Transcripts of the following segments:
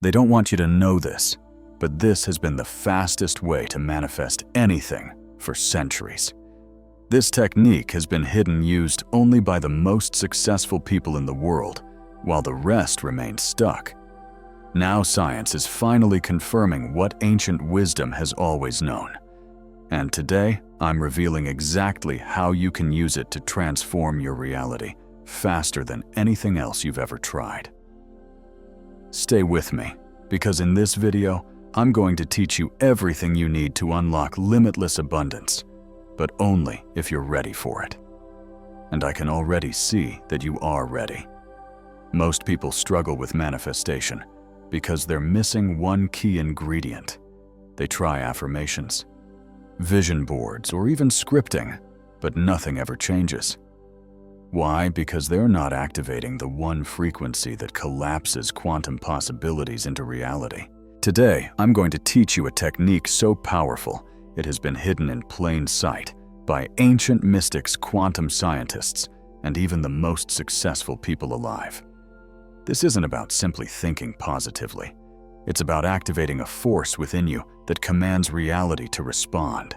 They don't want you to know this, but this has been the fastest way to manifest anything for centuries. This technique has been used only by the most successful people in the world, while the rest remain stuck. Now science is finally confirming what ancient wisdom has always known. And today, I'm revealing exactly how you can use it to transform your reality faster than anything else you've ever tried. Stay with me, because in this video, I'm going to teach you everything you need to unlock limitless abundance, but only if you're ready for it. And I can already see that you are ready. Most people struggle with manifestation because they're missing one key ingredient. They try affirmations, vision boards, or even scripting, but nothing ever changes. Why? Because they're not activating the one frequency that collapses quantum possibilities into reality. Today, I'm going to teach you a technique so powerful it has been hidden in plain sight by ancient mystics, quantum scientists, and even the most successful people alive. This isn't about simply thinking positively. It's about activating a force within you that commands reality to respond.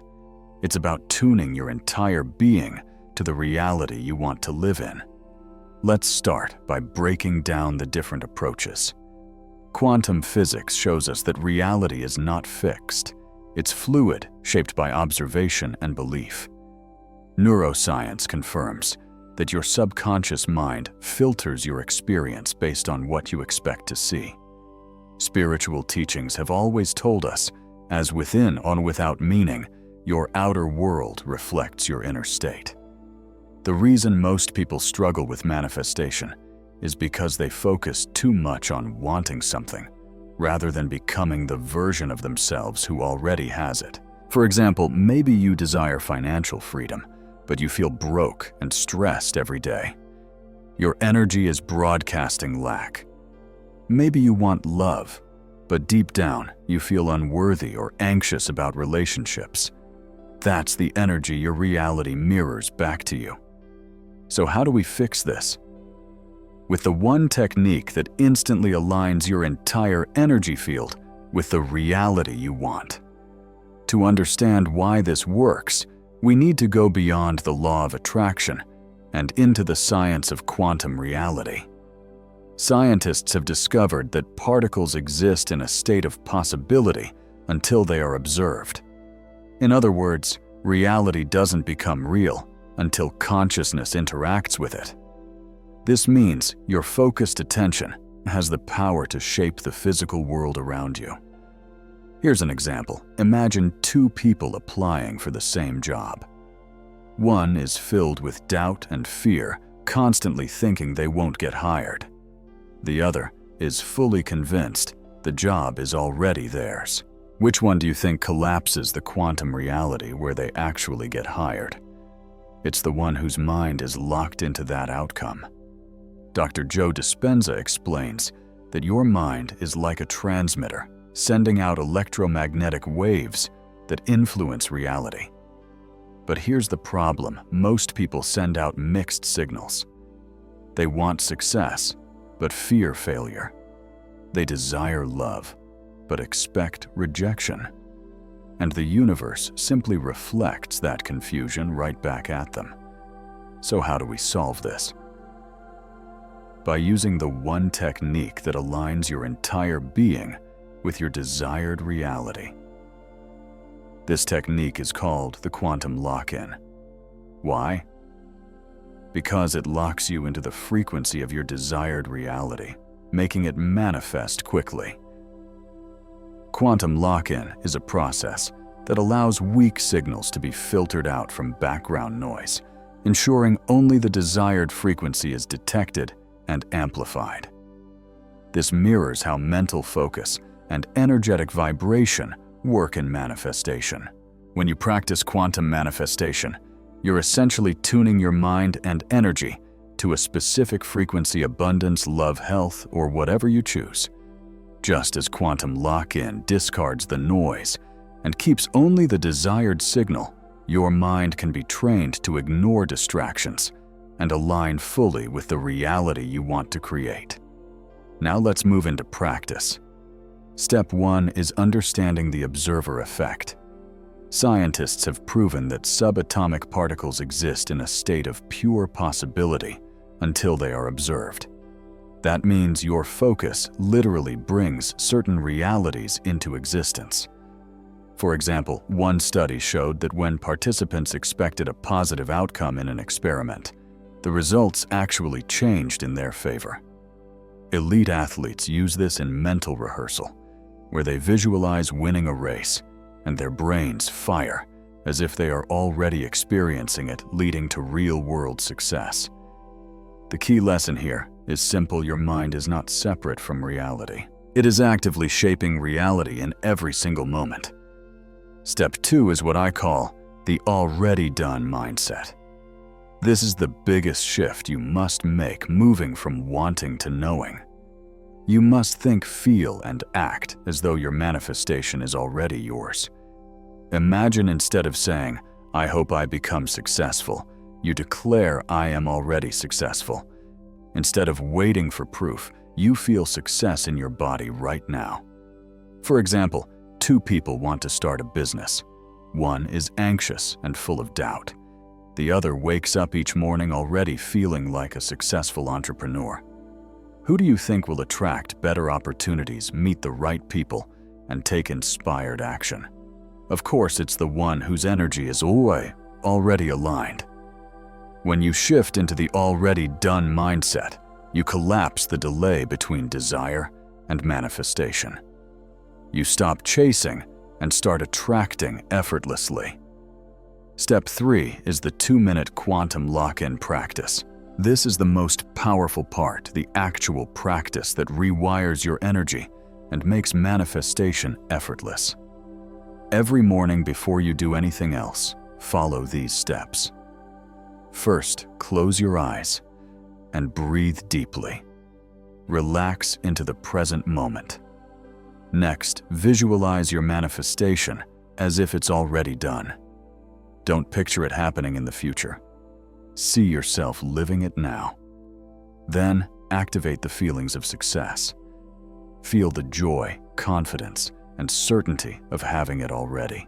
It's about tuning your entire being to the reality you want to live in. Let's start by breaking down the different approaches. Quantum physics shows us that reality is not fixed. It's fluid, shaped by observation and belief. Neuroscience confirms that your subconscious mind filters your experience based on what you expect to see. Spiritual teachings have always told us, as within on without meaning, your outer world reflects your inner state. The reason most people struggle with manifestation is because they focus too much on wanting something, rather than becoming the version of themselves who already has it. For example, maybe you desire financial freedom, but you feel broke and stressed every day. Your energy is broadcasting lack. Maybe you want love, but deep down you feel unworthy or anxious about relationships. That's the energy your reality mirrors back to you. So how do we fix this? With the one technique that instantly aligns your entire energy field with the reality you want. To understand why this works, we need to go beyond the law of attraction and into the science of quantum reality. Scientists have discovered that particles exist in a state of possibility until they are observed. In other words, reality doesn't become real until consciousness interacts with it. This means your focused attention has the power to shape the physical world around you. Here's an example. Imagine two people applying for the same job. One is filled with doubt and fear, constantly thinking they won't get hired. The other is fully convinced the job is already theirs. Which one do you think collapses the quantum reality where they actually get hired? It's the one whose mind is locked into that outcome. Dr. Joe Dispenza explains that your mind is like a transmitter, sending out electromagnetic waves that influence reality. But here's the problem: most people send out mixed signals. They want success, but fear failure. They desire love, but expect rejection. And the universe simply reflects that confusion right back at them. So how do we solve this? By using the one technique that aligns your entire being with your desired reality. This technique is called the quantum lock-in. Why? Because it locks you into the frequency of your desired reality, making it manifest quickly. Quantum lock-in is a process that allows weak signals to be filtered out from background noise, ensuring only the desired frequency is detected and amplified. This mirrors how mental focus and energetic vibration work in manifestation. When you practice quantum manifestation, you're essentially tuning your mind and energy to a specific frequency: abundance, love, health, or whatever you choose. Just as quantum lock-in discards the noise and keeps only the desired signal, your mind can be trained to ignore distractions and align fully with the reality you want to create. Now let's move into practice. Step 1 is understanding the observer effect. Scientists have proven that subatomic particles exist in a state of pure possibility until they are observed. That means your focus literally brings certain realities into existence. For example, one study showed that when participants expected a positive outcome in an experiment, the results actually changed in their favor. Elite athletes use this in mental rehearsal, where they visualize winning a race, and their brains fire as if they are already experiencing it, leading to real-world success. The key lesson here is simple: your mind is not separate from reality. It is actively shaping reality in every single moment. Step 2 is what I call the already done mindset. This is the biggest shift you must make, moving from wanting to knowing. You must think, feel, and act as though your manifestation is already yours. Imagine instead of saying, "I hope I become successful," you declare, "I am already successful." Instead of waiting for proof, you feel success in your body right now. For example, two people want to start a business. One is anxious and full of doubt. The other wakes up each morning already feeling like a successful entrepreneur. Who do you think will attract better opportunities, meet the right people, and take inspired action? Of course, it's the one whose energy is already aligned. When you shift into the already done mindset, you collapse the delay between desire and manifestation. You stop chasing and start attracting effortlessly. Step 3 is the 2-minute quantum lock-in practice. This is the most powerful part, the actual practice that rewires your energy and makes manifestation effortless. Every morning before you do anything else, follow these steps. First, close your eyes and breathe deeply. Relax into the present moment. Next, visualize your manifestation as if it's already done. Don't picture it happening in the future. See yourself living it now. Then, activate the feelings of success. Feel the joy, confidence, and certainty of having it already.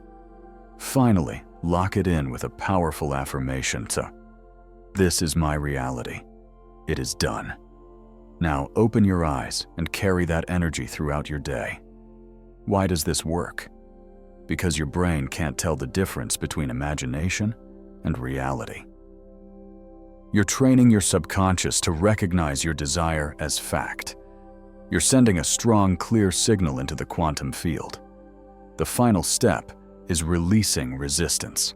Finally, lock it in with a powerful affirmation to, "This is my reality. It is done." Now open your eyes and carry that energy throughout your day. Why does this work? Because your brain can't tell the difference between imagination and reality. You're training your subconscious to recognize your desire as fact. You're sending a strong, clear signal into the quantum field. The final step is releasing resistance.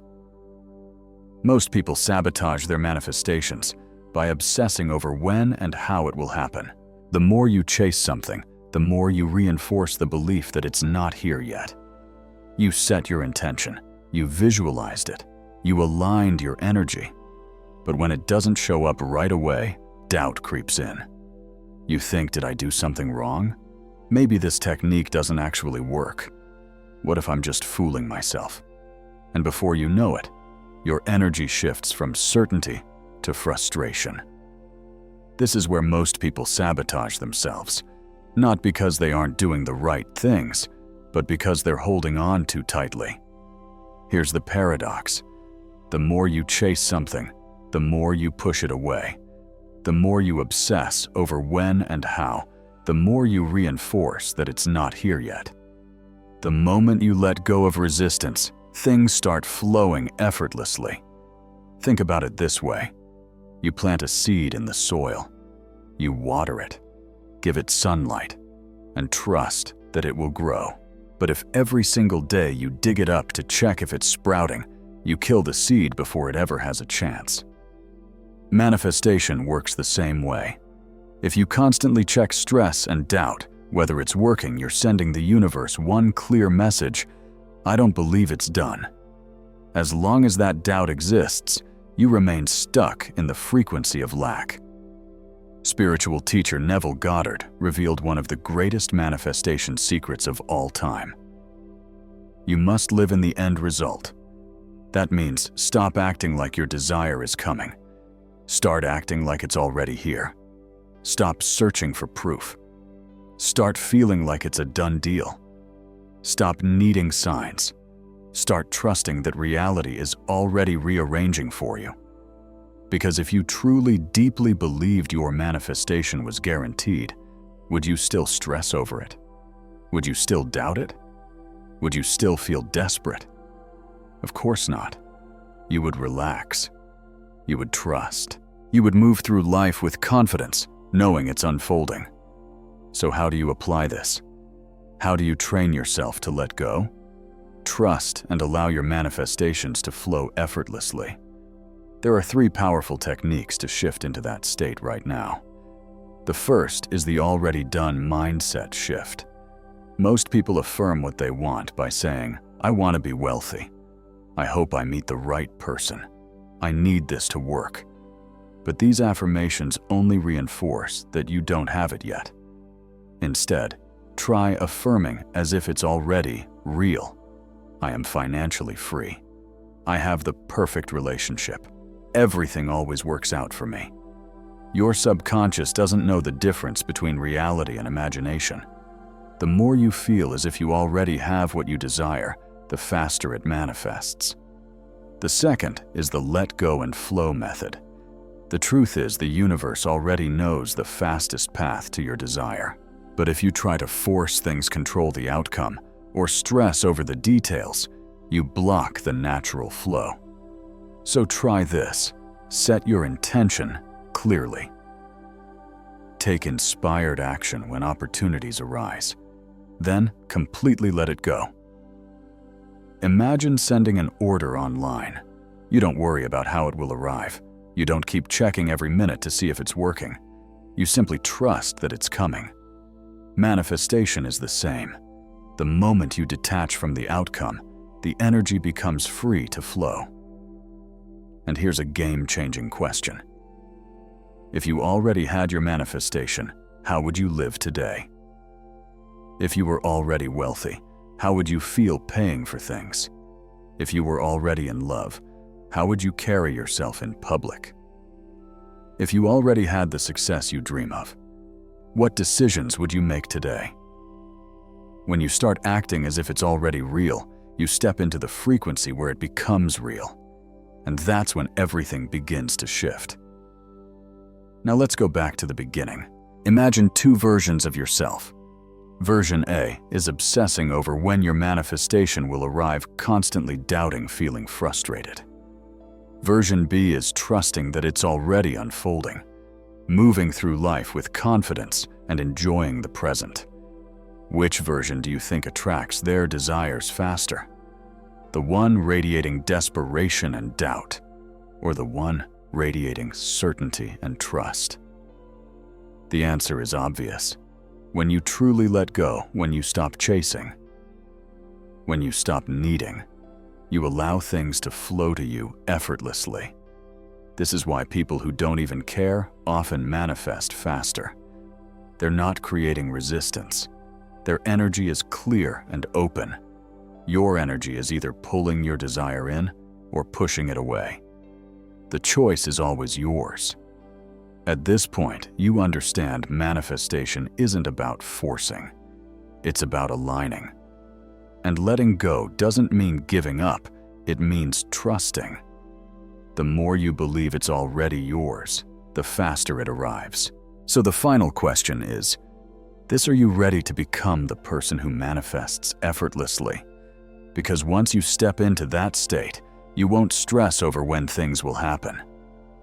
Most people sabotage their manifestations by obsessing over when and how it will happen. The more you chase something, the more you reinforce the belief that it's not here yet. You set your intention, you visualized it, you aligned your energy. But when it doesn't show up right away, doubt creeps in. You think, did I do something wrong? Maybe this technique doesn't actually work. What if I'm just fooling myself? And before you know it, your energy shifts from certainty to frustration. This is where most people sabotage themselves, not because they aren't doing the right things, but because they're holding on too tightly. Here's the paradox. The more you chase something, the more you push it away. The more you obsess over when and how, the more you reinforce that it's not here yet. The moment you let go of resistance, things start flowing effortlessly. Think about it this way. You plant a seed in the soil. You water it, give it sunlight, and trust that it will grow. But if every single day you dig it up to check if it's sprouting, you kill the seed before it ever has a chance. Manifestation works the same way. If you constantly check stress and doubt whether it's working, you're sending the universe one clear message: I don't believe it's done. As long as that doubt exists, you remain stuck in the frequency of lack. Spiritual teacher Neville Goddard revealed one of the greatest manifestation secrets of all time. You must live in the end result. That means stop acting like your desire is coming. Start acting like it's already here. Stop searching for proof. Start feeling like it's a done deal. Stop needing signs. Start trusting that reality is already rearranging for you. Because if you truly deeply believed your manifestation was guaranteed, would you still stress over it? Would you still doubt it? Would you still feel desperate? Of course not. You would relax. You would trust. You would move through life with confidence, knowing it's unfolding. So how do you apply this? How do you train yourself to let go? Trust and allow your manifestations to flow effortlessly. There are 3 powerful techniques to shift into that state right now. The first is the already done mindset shift. Most people affirm what they want by saying, "I want to be wealthy. I hope I meet the right person. I need this to work." But these affirmations only reinforce that you don't have it yet. Instead, try affirming as if it's already real. I am financially free. I have the perfect relationship. Everything always works out for me. Your subconscious doesn't know the difference between reality and imagination. The more you feel as if you already have what you desire, the faster it manifests. The second is the let go and flow method. The truth is, the universe already knows the fastest path to your desire. But if you try to force things control the outcome or stress over the details, you block the natural flow. So try this. Set your intention clearly. Take inspired action when opportunities arise. Then completely let it go. Imagine sending an order online. You don't worry about how it will arrive. You don't keep checking every minute to see if it's working. You simply trust that it's coming. Manifestation is the same. The moment you detach from the outcome, the energy becomes free to flow. And here's a game-changing question. If you already had your manifestation, how would you live today? If you were already wealthy, how would you feel paying for things? If you were already in love, how would you carry yourself in public? If you already had the success you dream of, what decisions would you make today? When you start acting as if it's already real, you step into the frequency where it becomes real. And that's when everything begins to shift. Now let's go back to the beginning. Imagine 2 versions of yourself. Version A is obsessing over when your manifestation will arrive, constantly doubting, feeling frustrated. Version B is trusting that it's already unfolding, moving through life with confidence and enjoying the present. Which version do you think attracts their desires faster? The one radiating desperation and doubt, or the one radiating certainty and trust? The answer is obvious. When you truly let go, when you stop chasing, when you stop needing, you allow things to flow to you effortlessly. This is why people who don't even care often manifest faster. They're not creating resistance. Their energy is clear and open. Your energy is either pulling your desire in or pushing it away. The choice is always yours. At this point, you understand manifestation isn't about forcing. It's about aligning. And letting go doesn't mean giving up. It means trusting. The more you believe it's already yours, the faster it arrives. So the final question is, are you ready to become the person who manifests effortlessly? Because once you step into that state, you won't stress over when things will happen.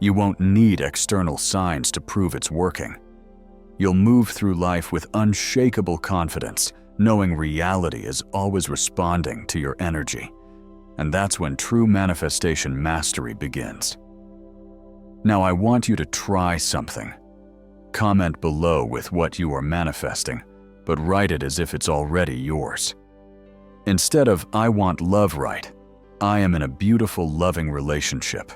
You won't need external signs to prove it's working. You'll move through life with unshakable confidence, knowing reality is always responding to your energy. And that's when true manifestation mastery begins. Now I want you to try something. Comment below with what you are manifesting, but write it as if it's already yours. Instead of "I want love," write "I am in a beautiful, loving relationship."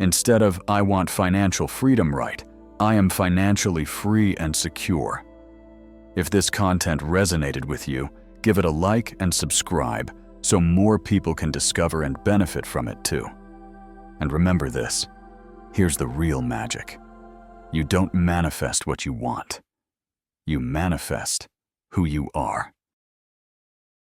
Instead of "I want financial freedom," write "I am financially free and secure." If this content resonated with you, give it a like and subscribe so more people can discover and benefit from it too. And remember this, here's the real magic. You don't manifest what you want. you manifest who you are.